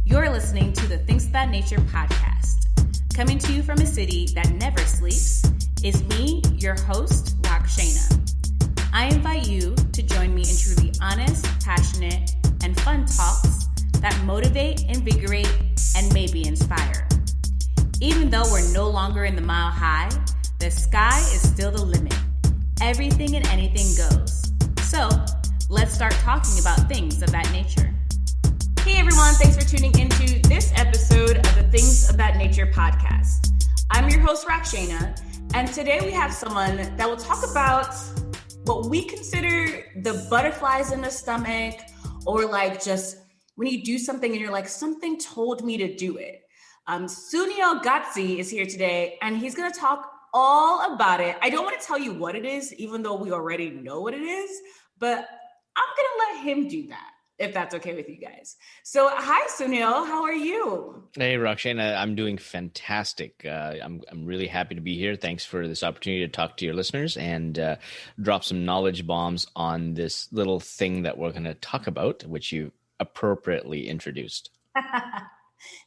You're listening to the Things About Nature podcast. Coming to you from a city that never sleeps is me, your host, Rockshana. I invite you to join me in truly honest, passionate, and fun talks that motivate, invigorate, and maybe inspire. Even though we're no longer in the mile high, the sky is still the limit. Everything and anything goes. So let's start talking about things of that nature. Hey everyone, thanks for tuning into this episode of the Things About Nature podcast. I'm your host, Rockshana, and today we have someone that will talk about what we consider the butterflies in the stomach, or like just when you do something and you're like, something told me to do it. Sunil Godse is here today, and he's going to talk all about it. I don't want to tell you what it is, even though we already know what it is, but I'm going to let him do that, if that's okay with you guys. So, hi, Sunil. How are you? Hey, Rockshana. I'm doing fantastic. I'm really happy to be here. Thanks for this opportunity to talk to your listeners and drop some knowledge bombs on this little thing that we're going to talk about, which you appropriately introduced.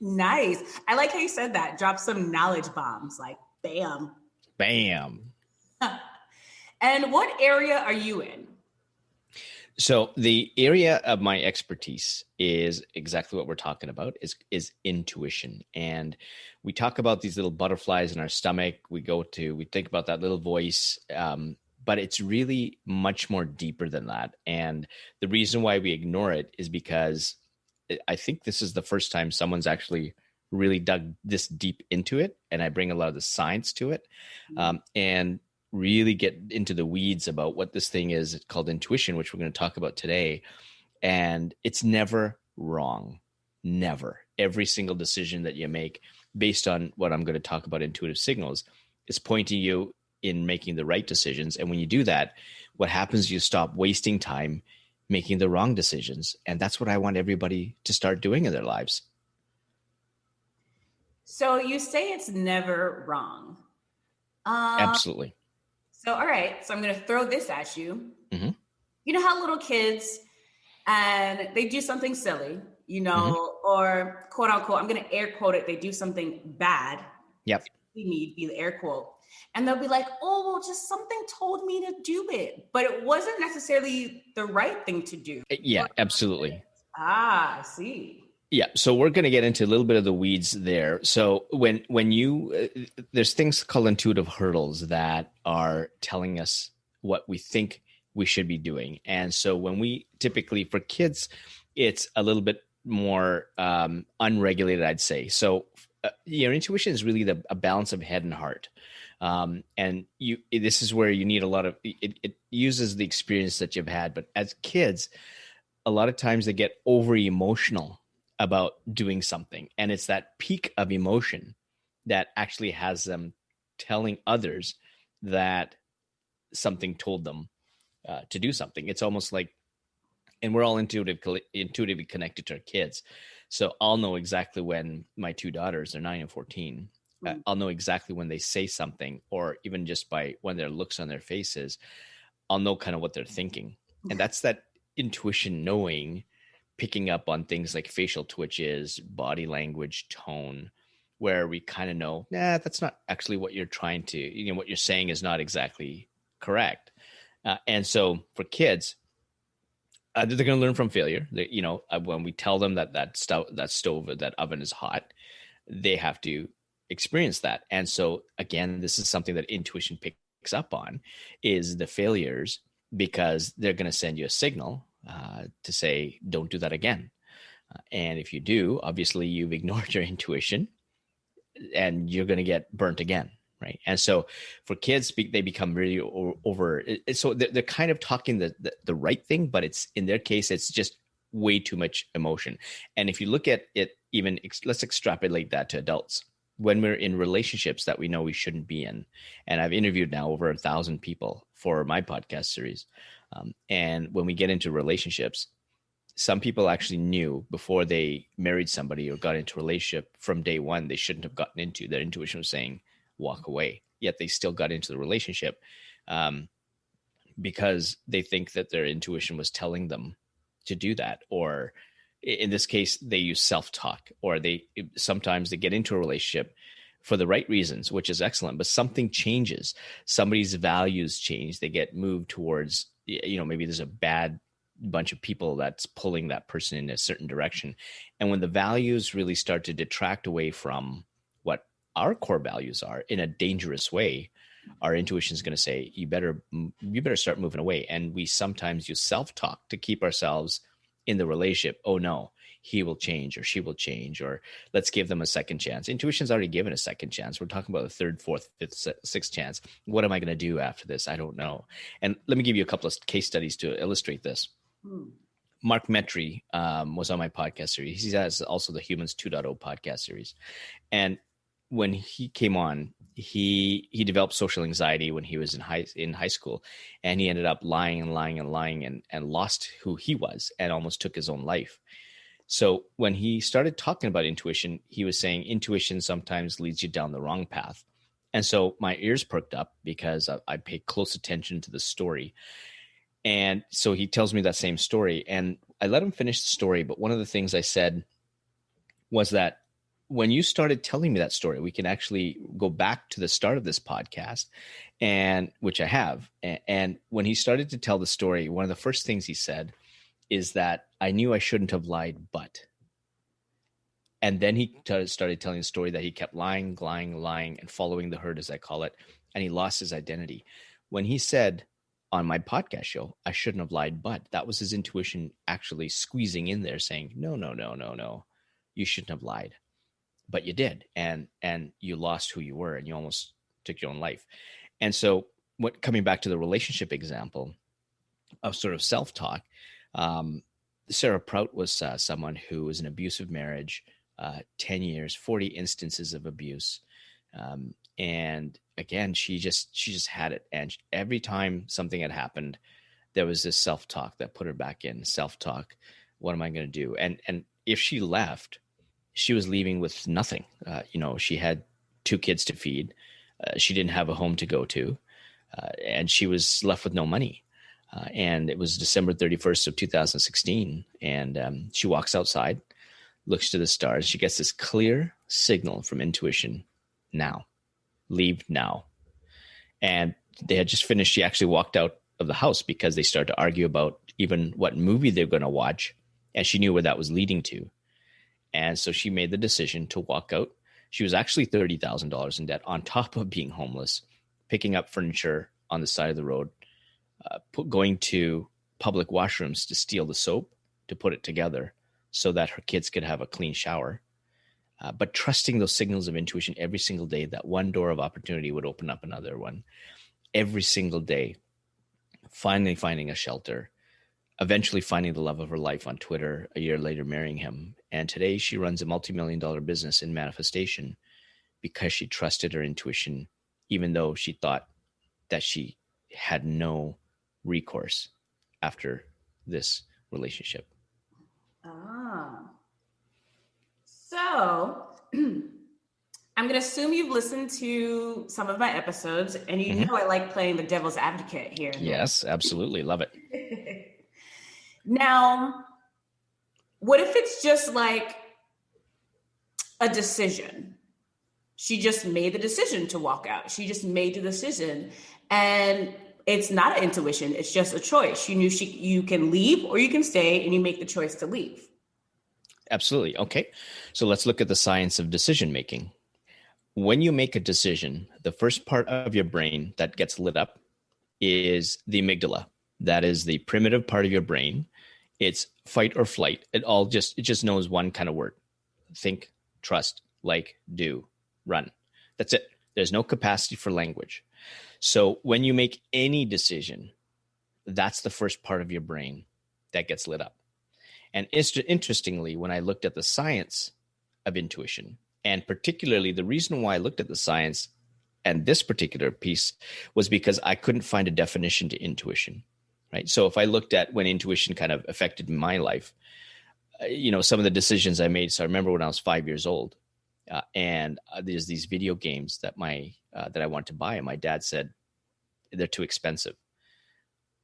Nice. I like how you said that. Drop some knowledge bombs, like bam. Bam. And what area are you in? So the area of my expertise is exactly what we're talking about, is intuition. And we talk about these little butterflies in our stomach. We think about that little voice, but it's really much more deeper than that. And the reason why we ignore it is because I think this is the first time someone's actually really dug this deep into it. And I bring a lot of the science to it. And really get into the weeds about what this thing is called intuition, which we're going to talk about today. And it's never wrong. Never. Every single decision that you make based on what I'm going to talk about, intuitive signals, is pointing you in making the right decisions. And when you do that, what happens is you stop wasting time making the wrong decisions. And that's what I want everybody to start doing in their lives. So you say it's never wrong. Absolutely. So, all right. So I'm going to throw this at you. Mm-hmm. You know how little kids, and they do something silly, or quote unquote, I'm going to air quote it. They do something bad. Yep. We need be the air quote. And they'll be like, oh, well, just something told me to do it. But it wasn't necessarily the right thing to do. Yeah, absolutely. I see. Yeah, so we're going to get into a little bit of the weeds there. So when you there's things called intuitive hurdles that are telling us what we think we should be doing. And so when we typically, for kids, it's a little bit more unregulated, I'd say. So your intuition is really a balance of head and heart. And this is where you need a lot of, it uses the experience that you've had. But as kids, a lot of times they get over emotional about doing something. And it's that peak of emotion that actually has them telling others that something told them to do something. It's almost like, and we're all intuitively connected to our kids. So I'll know exactly when my two daughters, they're 9 and 14, I'll know exactly when they say something, or even just by when their looks on their faces, I'll know kind of what they're thinking. And that's that intuition knowing, picking up on things like facial twitches, body language, tone, where we kind of know, that's not actually what you're trying to, what you're saying is not exactly correct. And so for kids, they're going to learn from failure. When we tell them that stove, that oven is hot, they have to experience that. And so again, this is something that intuition picks up on, is the failures, because they're going to send you a signal to say, don't do that again. And if you do, obviously you've ignored your intuition and you're going to get burnt again. Right. And so for kids, they become really over. So they're kind of talking the right thing, but it's, in their case, it's just way too much emotion. And if you look at it, even let's extrapolate that to adults. When we're in relationships that we know we shouldn't be in, and I've interviewed now over 1,000 people for my podcast series. And when we get into relationships, some people actually knew before they married somebody or got into a relationship from day one, they shouldn't have gotten into. Their intuition was saying, walk away. Yet they still got into the relationship because they think that their intuition was telling them to do that, or In this case, they use self-talk, or sometimes they get into a relationship for the right reasons, which is excellent, but something changes. Somebody's values change. They get moved towards, maybe there's a bad bunch of people that's pulling that person in a certain direction. And when the values really start to detract away from what our core values are in a dangerous way, our intuition is going to say, you better start moving away. And we sometimes use self-talk to keep ourselves in the relationship. Oh no, he will change or she will change, or let's give them a second chance. Intuition's already given a second chance. We're talking about the third, fourth, fifth, sixth chance. What am I going to do after this? I don't know. And let me give you a couple of case studies to illustrate this. Mark Metry was on my podcast series. He has also the Humans 2.0 podcast series. And when he came on, he developed social anxiety when he was in high school, and he ended up lying and lost who he was and almost took his own life. So when he started talking about intuition, he was saying intuition sometimes leads you down the wrong path. And so my ears perked up because I paid close attention to the story. And so he tells me that same story, and I let him finish the story. But one of the things I said was that when you started telling me that story, we can actually go back to the start of this podcast, and which I have. And when he started to tell the story, one of the first things he said is that I knew I shouldn't have lied, but. And then he started telling the story that he kept lying, and following the herd, as I call it, and he lost his identity. When he said on my podcast show, I shouldn't have lied, but, that was his intuition actually squeezing in there saying, no, you shouldn't have lied. But you did, and you lost who you were, and you almost took your own life. And so coming back to the relationship example of sort of self-talk, Sarah Prout was someone who was in an abusive marriage, 10 years, 40 instances of abuse. And again, she just had it. And every time something had happened, there was this self-talk that put her back in. Self-talk, what am I going to do? And if she left, she was leaving with nothing. She had 2 kids to feed. She didn't have a home to go to. And she was left with no money. And it was December 31st of 2016. And she walks outside, looks to the stars. She gets this clear signal from intuition. Now, leave now. And they had just finished. She actually walked out of the house because they started to argue about even what movie they're going to watch. And she knew where that was leading to. And so she made the decision to walk out. She was actually $30,000 in debt on top of being homeless, picking up furniture on the side of the road, going to public washrooms to steal the soap, to put it together so that her kids could have a clean shower. But trusting those signals of intuition every single day, that one door of opportunity would open up another one. Every single day, finally finding a shelter, eventually finding the love of her life on Twitter, a year later marrying him. And today she runs a multi-million-dollar business in manifestation because she trusted her intuition, even though she thought that she had no recourse after this relationship. So I'm going to assume you've listened to some of my episodes, and you know I like playing the devil's advocate here. Yes, absolutely. Love it. Now, what if it's just like a decision? She just made the decision to walk out. She just made the decision, and it's not an intuition. It's just a choice. You knew you can leave or you can stay, and you make the choice to leave. Absolutely. Okay. So let's look at the science of decision making. When you make a decision, the first part of your brain that gets lit up is the amygdala. That is the primitive part of your brain. It's fight or flight. It just knows one kind of word: think, trust, like, do, run. That's it. There's no capacity for language. So when you make any decision, that's the first part of your brain that gets lit up. And interestingly, when I looked at the science of intuition, and particularly the reason why I looked at the science and this particular piece was because I couldn't find a definition to intuition, right? So if I looked at when intuition kind of affected my life, some of the decisions I made. So I remember when I was 5 years old, and there's these video games that I want to buy, and my dad said they're too expensive.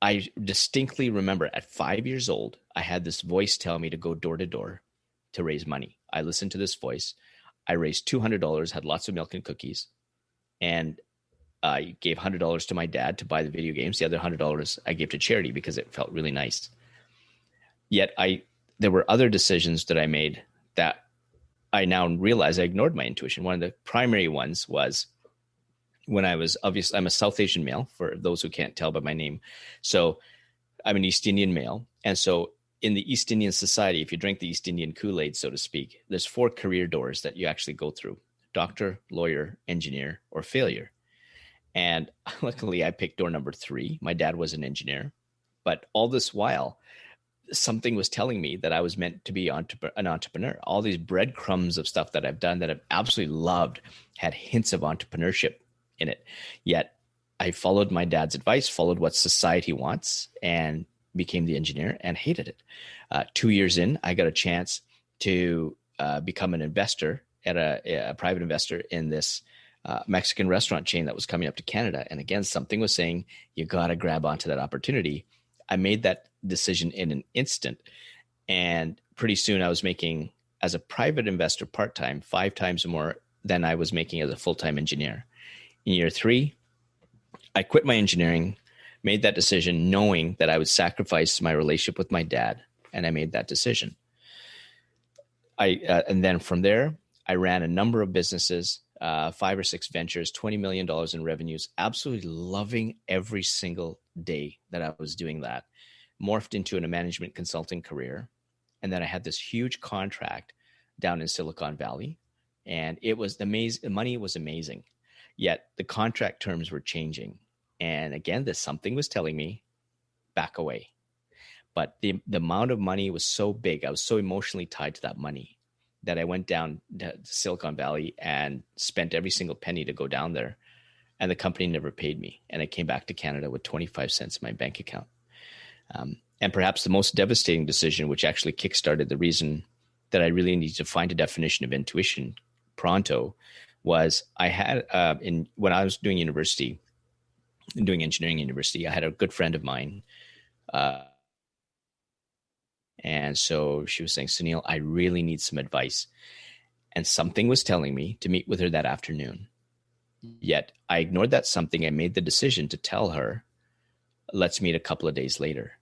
I distinctly remember at 5 years old, I had this voice tell me to go door to door to raise money. I listened to this voice. I raised $200, had lots of milk and cookies, and I gave $100 to my dad to buy the video games. The other $100 I gave to charity because it felt really nice. Yet there were other decisions that I made that I now realize I ignored my intuition. One of the primary ones was when I was, obviously, I'm a South Asian male, for those who can't tell by my name. So I'm an East Indian male. And so in the East Indian society, if you drink the East Indian Kool-Aid, so to speak, there's 4 career doors that you actually go through: doctor, lawyer, engineer, or failure. And luckily I picked door number 3. My dad was an engineer, but all this while, something was telling me that I was meant to be an entrepreneur. All these breadcrumbs of stuff that I've done that I've absolutely loved had hints of entrepreneurship in it. Yet I followed my dad's advice, followed what society wants, and became the engineer and hated it. 2 years in, I got a chance to become an investor at a private investor in this Mexican restaurant chain that was coming up to Canada. And again, something was saying, you got to grab onto that opportunity. I made that decision in an instant. And pretty soon I was making, as a private investor part-time, 5 times more than I was making as a full-time engineer. In year 3, I quit my engineering, made that decision knowing that I would sacrifice my relationship with my dad. And I made that decision. And then from there, I ran a number of businesses, 5 or 6 ventures, $20 million in revenues, absolutely loving every single day that I was doing that. Morphed into a management consulting career. And then I had this huge contract down in Silicon Valley. And it was amazing. The money was amazing. Yet the contract terms were changing. And again, something was telling me, back away. But the amount of money was so big. I was so emotionally tied to that money that I went down to Silicon Valley and spent every single penny to go down there. And the company never paid me. And I came back to Canada with 25 cents in my bank account. And perhaps the most devastating decision, which actually kickstarted the reason that I really needed to find a definition of intuition pronto, was I had, when I was doing university, doing engineering university, I had a good friend of mine. And so she was saying, Sunil, I really need some advice. And something was telling me to meet with her that afternoon. Yet I ignored that something. I made the decision to tell her, let's meet a couple of days later.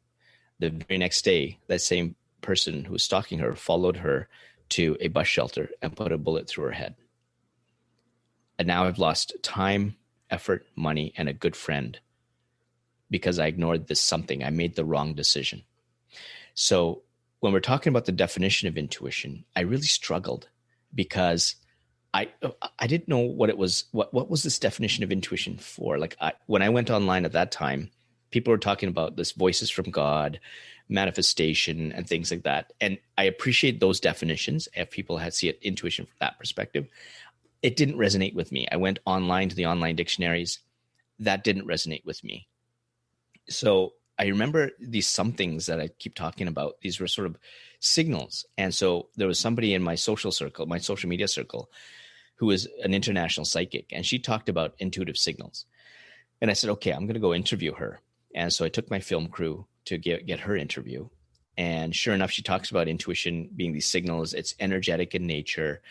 The very next day, that same person who was stalking her followed her to a bus shelter and put a bullet through her head. And now I've lost time, effort, money, and a good friend because I ignored this something. I made the wrong decision. So when we're talking about the definition of intuition, I really struggled because I didn't know what it was. What was this definition of intuition for? Like when I went online at that time, people were talking about this voices from God, manifestation, and things like that. And I appreciate those definitions if people see it intuition from that perspective. It didn't resonate with me. I went online to the online dictionaries. That didn't resonate with me. So I remember these somethings that I keep talking about. These were sort of signals. And so there was somebody in my social circle, my social media circle, who was an international psychic. And she talked about intuitive signals. And I said, okay, I'm going to go interview her. And so I took my film crew to get her interview. And sure enough, she talks about intuition being these signals. It's energetic in nature.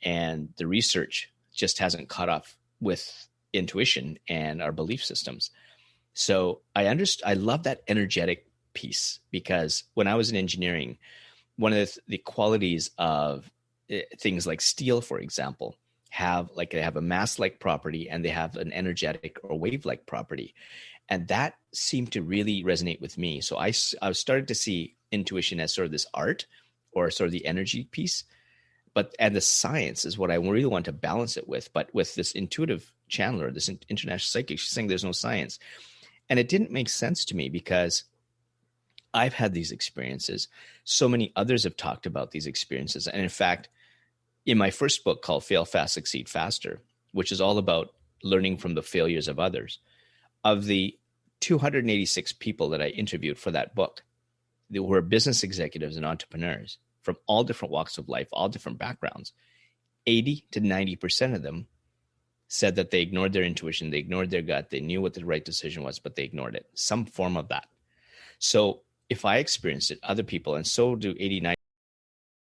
And the research just hasn't caught up with intuition and our belief systems. So I love that energetic piece because when I was in engineering, one of the qualities of things like steel, for example, they have a mass-like property and they have an energetic or wave-like property. And that seemed to really resonate with me. So I started to see intuition as sort of this art or sort of the energy piece. And the science is what I really want to balance it with. But with this intuitive channeler, this international psychic, she's saying there's no science. And it didn't make sense to me because I've had these experiences. So many others have talked about these experiences. And in fact, in my first book called Fail Fast, Succeed Faster, which is all about learning from the failures of others, of the 286 people that I interviewed for that book, they were business executives and entrepreneurs from all different walks of life, all different backgrounds. 80 to 90% of them said that they ignored their intuition, they ignored their gut, they knew what the right decision was, but they ignored it. Some form of that. So if I experienced it, other people, and so do 80, 90